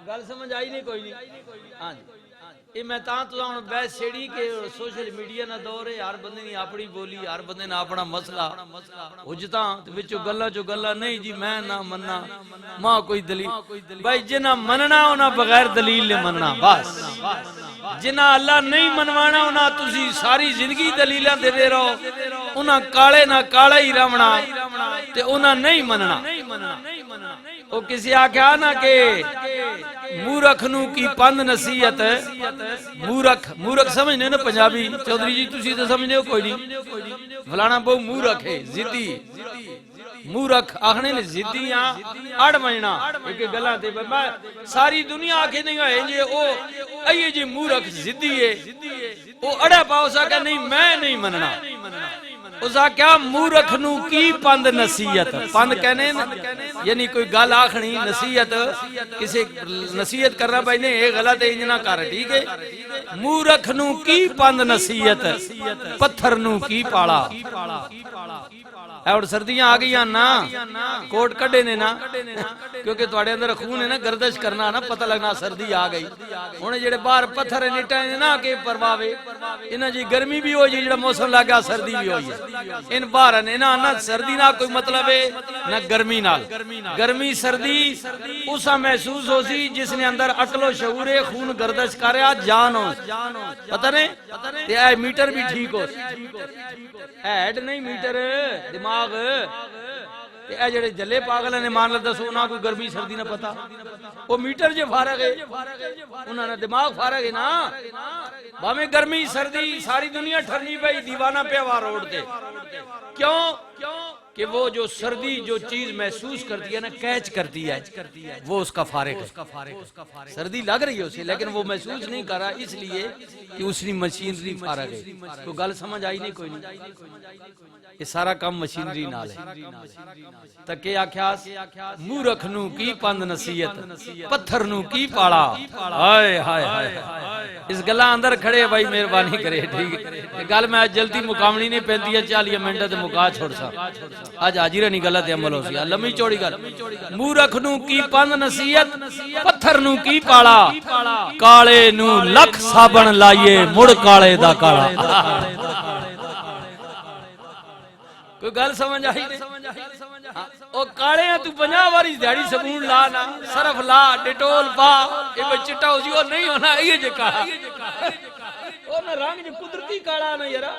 گل سمجھ آئی نہیں کوئی نہیں؟ ہاں جی یہ میں تاں تو ہن بحث چھیڑی کہ سوشل میڈیا نہ دور ہے، ہر بندے نے اپنی بولی، ہر بندے نے اپنا مسئلہ اجتاں تے وچوں گلاں نہیں جی میں نہ مننا ماں کوئی دلیل بھائی جنہ مننا انہاں بغیر دلیل نے مننا بس جنہ اللہ نہیں منوانا انہاں تسی ساری زندگی دلیلاں دے دے رہو انہاں کالے نہ کالا ہی رہنا تے انہاں نہیں مننا وہ کسی آکھیا نا کہ مورخ نو کی پند نصیحت مورخ سمجھنے نا پنجابی چودھری جی تسی تو سمجھنے ہو کوئی نہیں فلانا بہو مورخ ہے زدی مورخ آخنے نے زدیاں اڑ مجنا ایک گلاں تے ساری دنیا آکھے نہیں ہوئے جی او ایے جی مورخ زدی ہے او اڑا پاؤ سا کہ نہیں میں نہیں مننا اسا کیا مورخ نو کی پند نصیحت پند کہنے یعنی کوئی گل آخنی نصیحت کسی نصیحت کرنا بھائی نہیں یہ غلط ہے انجنا کر ٹھیک ہے مورخ نو کی پند نصیحت پتھر نو کی پاڑا اور سردیاں آ گئی نا کوٹ کڈے نے نا کیونکہ تواڈے اندر خون ہے نا گردش کرنا نا پتہ لگنا سردی آ گئی ہن جڑے باہر پتھر نیٹا نے نا کہ پرواوے انہاں جی گرمی بھی ہو جی جڑا موسم لگا سردی بھی ہوئی ہے ان باہر نے نا نہ سردی نہ کوئی مطلب ہے نہ گرمی نال گرمی سردی اسا محسوس ہو سی جس نے اندر عقل و شعور خون گردش کریا جان ہو پتہ نہیں تے اے میٹر بھی ٹھیک ہو ہیڈ نہیں میٹر دماغ اے جڑے جلے پاگل نے مان لدا سو نہ کوئی گرمی سردی نہ پتا وہ میٹر جو فارغ ہے انہاں نے دماغ فارغ ہے نا باویں گرمی سردی ساری دنیا ٹھرنی پئی دیوانہ پہ وا روڈ تے کیوں کہ وہ جو سردی جو چیز محسوس کرتی ہے نا کیچ کرتی ہے وہ اس کا فارغ ہے سردی لگ رہی ہے اسے لیکن وہ محسوس نہیں کر رہا اس لیے کہ اس کی مشینری فارغ ہے تو گل سمجھ آئی نہیں کوئی نہیں یہ سارا کام مشینری نال ہے تکے آکھیاس مورخ نو کی پند نصیحت پتھر نو کی پاڑا ہائے ہائے ہائے اس گلا اندر کھڑے بھائی مہربانی کرے ٹھیک ہے گل میں جلدی مقامنی نہیں پہنتی ہے 40 منٹ تے مکا چھوڑ سا آج حاضر نہیں غلط عمل ہو سی لمبی چوڑی گل مورخ نو کی پند نصیحت پتھر نو کی پاڑا کالے نو لکھ صابن لائیے مڑ کالے دا کالا کوئی گل سمجھ آئی او کالے ہیں تو 50 واری دیہڑی صابن لا نا صرف لا ڈیٹول پا اے کوئی چٹا ہو سی او نہیں ہونا یہ جے کالا او نہ رنگ جو قدرتی کالا نا یارا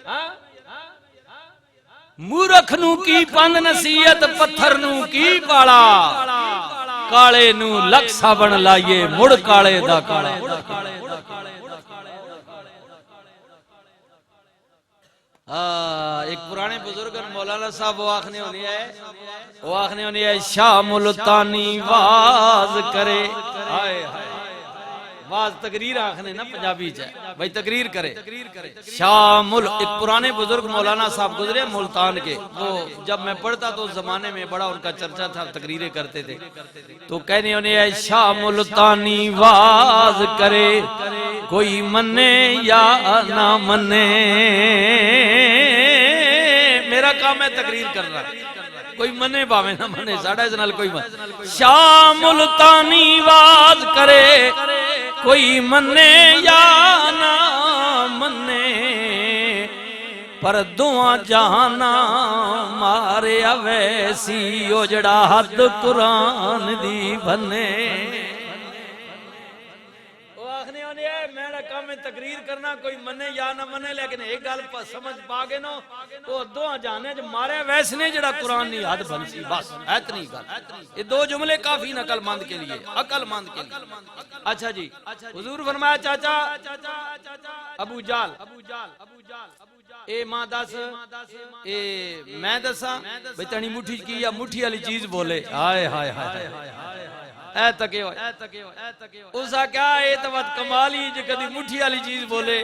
ہاں مورخ نو کی پند نصیحت پتھر نو کی پاڑا کالے نو لکھ صابن لائیے مڑ کالے دا کالا ایک پرانے بزرگ مولانا صاحب وہ آخنے ہونی ہے شاہ ملتانی واز کرے واز تقریر آخنے نا پنجابی چاہے بھائی تقریر کرے شاہ ایک پرانے بزرگ مولانا صاحب گزرے ملتان کے وہ جب میں پڑھتا تو اس زمانے میں بڑا ان کا چرچا تھا تقریریں کرتے تھے تو کہنے ہونے ہے شاہ ملتانی واز کرے کوئی منے یا نہ منے میرا کام ہے تقریر کرنا کوئی منے باویں نہ منے ساڑھا اس نال کوئی من شاہ ملتانی واز کرے کوئی منے یا نہ منے پر دعا جانا مارے ویسی اجڑا حد قرآن دی بنے میرا کام ہے تقریر کرنا کوئی منے یا نہ منے لیکن ایک گل سمجھ پا گئے نو وہ دو جانے جو مارے ویسے نے جڑا قرآن نہیں حد بن سی بس اتنی گل یہ دو جملے کافی عقل مند کے لیے عقل مند کے لیے اچھا جی حضور فرمایا چاچا ابو جال اے ماں دس اے میں دساں بھئی تنی مٹھی کی یا مٹھی والی چیز بولے ہائے ہائے ہائے اے تکے ہوئے اسا کیا اے توت کمالی جو کدی مٹھی والی چیز بولے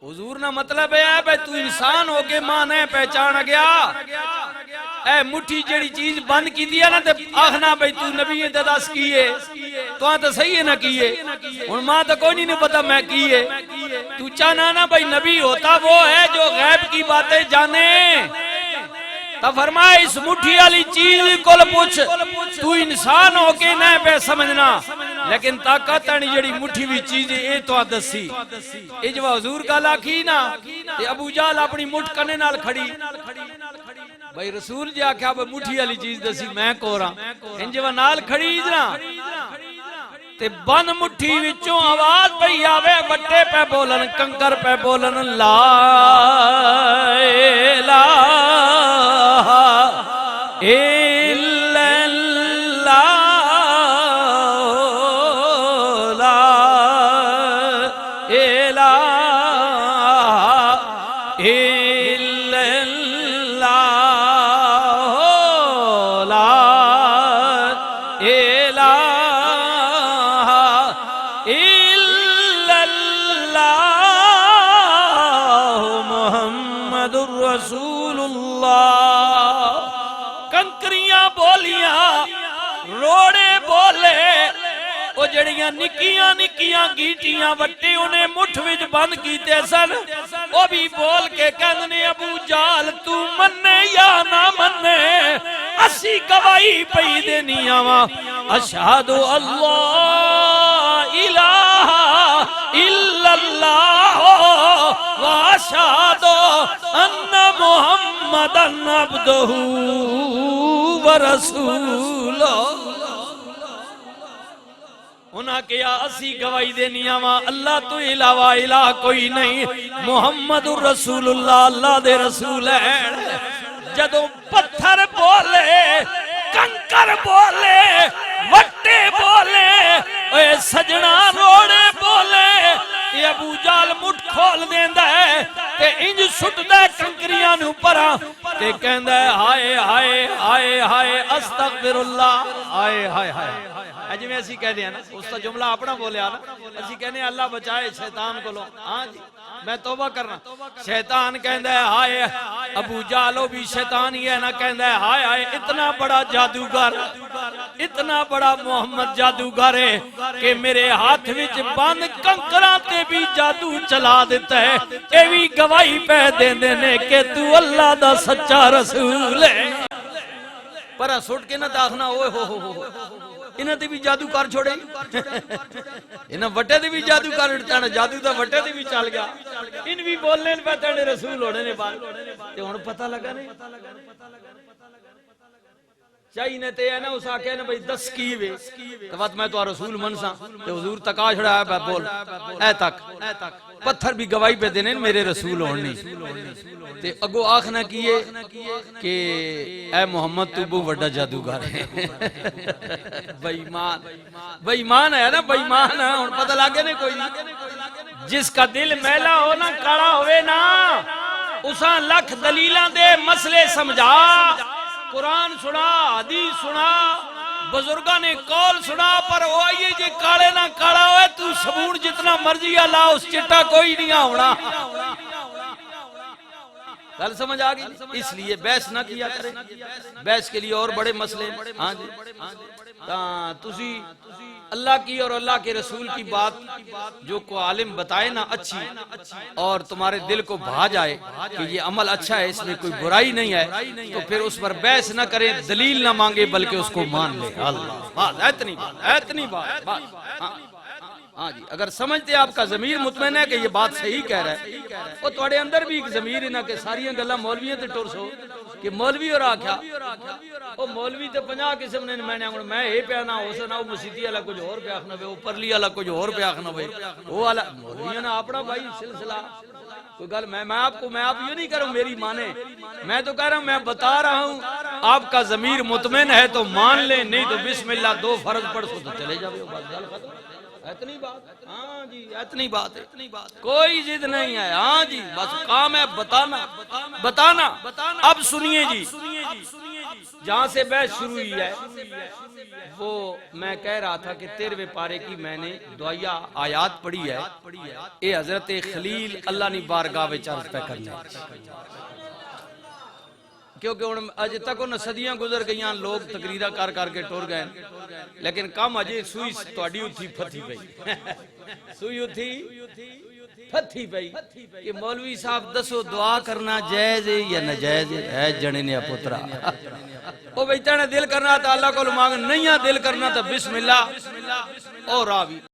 حضور نہ مطلب ہے بھئی تو انسان ہو کے ماں نے پہچان گیا اے مٹھی جڑی چیز بند کی دیا نا تے آخنا بھئی تو نبی دداس کیے تو آن تو صحیح ہے نہ کیے ان ماں تو کوئی نہیں پتا میں کیے تو چاہنا نا بھئی نبی ہوتا وہ ہے جو غیب کی باتیں جانے تو فرمایا اس مٹھی والی چیز کو پوچھ، تو انسان ہو کے نہ پہ سمجھنا، لیکن طاقت نہیں جڑی مٹھی بھی چیز اے تو دسی۔ اے جو حضور کا لاکھی نا تے ابو جہل اپنی مٹھ کنے نال کھڑی، بھائی رسول جی آکھیا مٹھی والی چیز دسی میں کوراں، انجو نال کھڑی نا تے بند مٹھی وچوں آواز پئی آوے، بٹے پہ بولن، کنکر پہ بولن، لا الہ الا اللہ، لا الہ الا اللہ، لا الہ الا اللہ محمد رسول اللہ۔ کنکریاں بولیاں، روڑے بولے، وہ جڑیاں نکیاں نکیاں گیٹیاں وٹے انہیں مٹھ وچ بند کیتے سن، وہ بھی بول کے کہنے ابو جہل تو مننے یا نہ مننے، اسی گواہی پئی دینی آواں، اشہد اللہ الہ الا اللہ واشہد ان محمدن عبدہ ورسولہ۔ انہاں کیا اسی گواہی دینی آواں اللہ تو علاوہ الہ کوئی نہیں، محمد رسول اللہ اللہ دے رسول ہے۔ جدوں پتھر بولے، کنکر بولے، وٹے بولے، اے سجنا روڑے بولے، یہ ابو جہل مٹھ کھول دیندا ہے تے انج سٹدا ہے کنکریاں نوں پراں تے کہندا ہے ہائے ہائے ہائے ہائے استغفر اللہ، ہائے ہائے ہائے۔ اج میں اسی کہہ دیا نا، اس کا جملہ اپنا بولیا نا، اسی کہنے اللہ بچائے شیطان کو لو، ہاں جی میں توبہ کرنا۔ شیطان کہندا ہے ہائے، ابو جہل بھی شیطان ہی ہے نا، کہندا ہے ہائے ہائے اتنا بڑا جادوگر، اتنا بڑا محمد جادوگر ہے کہ میرے ہاتھ وچ بند کنکراں تے بھی جادو چلا دیتا ہے، اے بھی گواہی پہ دیندے نے کہ تو اللہ دا سچا رسول ہے۔ پر سٹ کے نہ داخنا اوے ہو انہاں تے بھی جادو کر چھوڑے، انہاں وٹے تے بھی جادو کر اڑتانا، جادو دا وٹے تے بھی چل گیا، ان بھی بولنے پہ تیرے رسول ہونے نے بعد تے ہن پتہ لگا نہیں چاہیے نے تے ہے نا اس آکھے نا بھئی دس کی وے تو وقت میں تو رسول منسا تے حضور تکا چھڑا ہے بول اے تک پتھر بھی گواہی پہ دینے میرے رسول ہونے تے اگو آخنا کیے کہ اے محمد تو بو وڈا جادوگر ہے۔ بےایمان ہے نا، بےایمان ہے، اور پتہ لگے نہیں کوئی جس کا دل میلا ہو نا کڑا ہوئے نا اساں لکھ دلیلاں دے مسئلے سمجھا، قرآن سنا، حدیث سنا، بزرگاں نے قول سنا، پر وہ آئیے جی کالے نہ کالا ہوئے تو سبون جتنا مرضی اللہ اس چٹا کوئی نہیں ہونا۔ گل سمجھ آگئی؟ اس لیے بحث نہ کیا کرے، بحث کے لیے اور بڑے مسئلے۔ ہاں جی تسی اللہ کی اور اللہ کے رسول کی بات جو کو عالم بتائے نا اچھی اور تمہارے دل کو بھا جائے کہ یہ عمل اچھا ہے، اس میں کوئی برائی نہیں ہے، تو پھر اس پر بحث نہ کریں، دلیل نہ مانگے بلکہ اس کو مان لے۔ اللہ بات اتنی بات ہاں جی اگر سمجھتے آپ کا ضمیر مطمئن ہے کہ یہ بات صحیح کہہ رہا ہے، وہ تھوڑے اندر بھی ایک ضمیر ہے نا کہ ساریاں گلاں مولویوں تے ٹر سو کہ مولوی اور آکھیا وہ مولوی تے 50 قسم نے میں اے پیا نہ ہو سنا، وہ مسیتی والا کچھ اور پیا آخنا، وہ پرلی والا کچھ اور پیا آخنا، وہ والا مولویوں نے اپنا بھائی سلسلہ کوئی گل میں آپ یہ نہیں کہہ رہا ہوں میری مانے، میں تو کہہ رہا ہوں میں بتا رہا ہوں آپ کا ضمیر مطمئن ہے تو مان لیں، نہیں تو بسم اللہ 2 فرض پڑھ سو تو چلے جاؤ، بس گل ختم۔ اتنی بات، ہاں جی اتنی بات ہے، کوئی ضد نہیں ہے، ہاں جی بس کام ہے بتانا۔ اب سنیے جی جہاں سے بحث شروع ہوئی ہے وہ میں کہہ رہا تھا کہ 13ویں پارے کی میں نے دعائیہ آیات پڑھی ہے، اے حضرت خلیل اللہ نے بارگاہ وچ عرض پہ کرنا کیونکہ اج تک انہاں صدیاں گزر گئیاں لوگ تقریرہ کر کے ٹر گئے لیکن کم اجے سوئی تہاڈی اتھی پھتی پئی سوئی اتھی پھتی پئی کہ مولوی صاحب دسو دعا کرنا جائز ہے یا ناجائز ہے جنے نے پترا او بیٹا نے دل کرنا تو اللہ کو مانگ نہیں دل کرنا تو بسم اللہ اور راوی